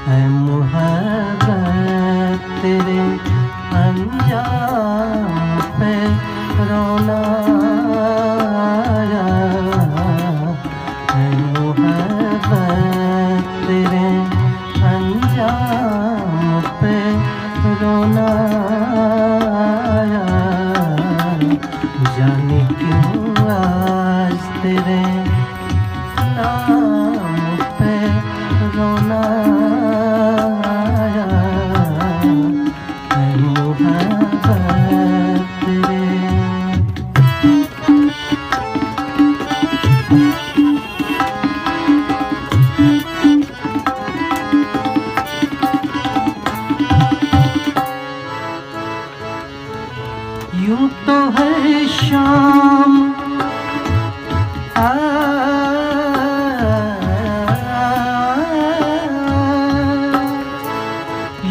है मोहब्बत तेरे अंजाम पे रोना आया है मोहब्बत तेरे अंजाम पे रोना आया जाने क्यों आज तेरे नाम पे रोना आया है मोहब्बत तेरे। यूं तो हर शाम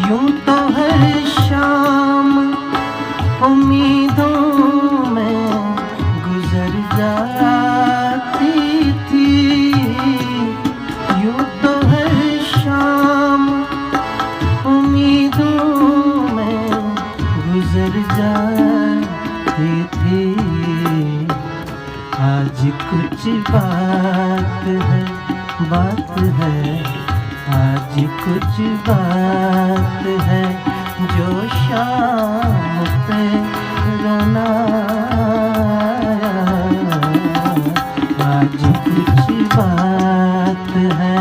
यूं तो हर शाम उम्मीदों में गुजर जाती थी। यूं तो हर शाम उम्मीदों में गुजर जाती थी। आज कुछ बात है आज कुछ बात है जो शाम पे रोना आया। आज कुछ बात है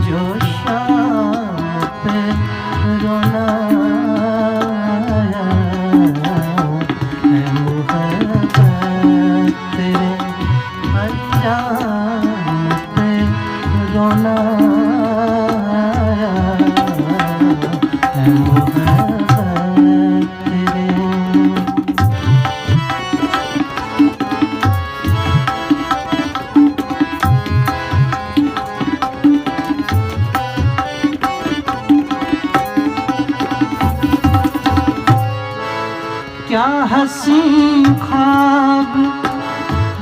जो शाम पे रोना आया है मोहब्बत तेरे अंजाम पे रोना आया है मोहब्बत तेरे। क्या हंसी ख्वाब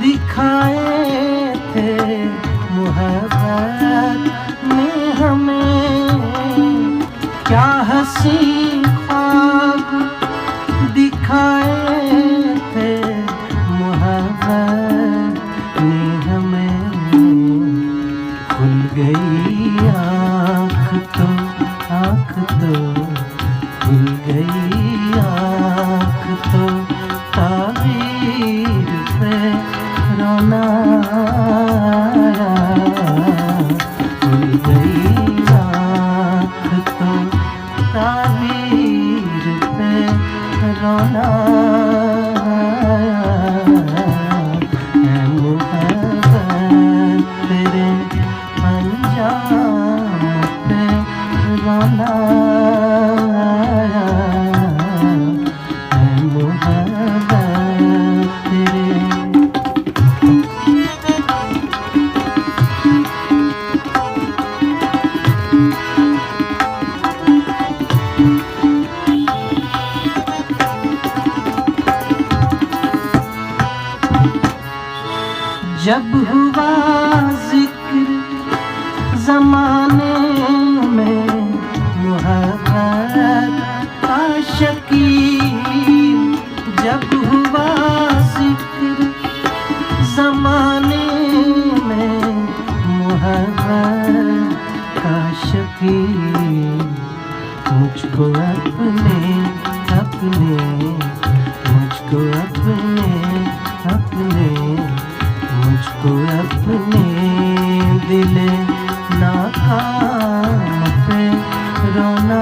दिखाए थे मोहब्बत ने हमें। क्या हंसी ख्वाब दिखाए थे मोहब्बत ने हमें। खुल गई आँख तो खुल गई आँख तो ताबीर पे रोना आया। खुल गई आँख तो ताबीर पे रोना आया है मोहब्बत तेरे अंजाम पे रोना आया है मोहब्बत तेरे। जब हुआ जिक्र ज़माने में मोहब्बत का शकील। जब हुआ जिक्र ज़माने में मोहब्बत का शकील। मुझको अपने मुझको अपने दिल नाकाम पे रोना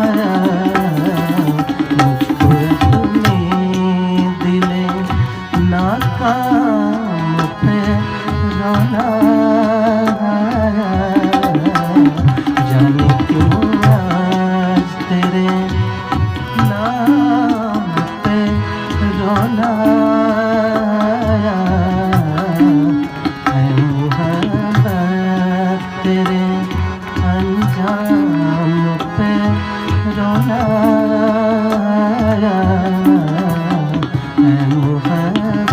आया। मुझको अपने दिल नाकाम पे रोना आया। जाने क्यों आज तेरे नाम पे रोना आया है मोहब्बत तेरे अंजाम पे रोना आया है मोहब्बत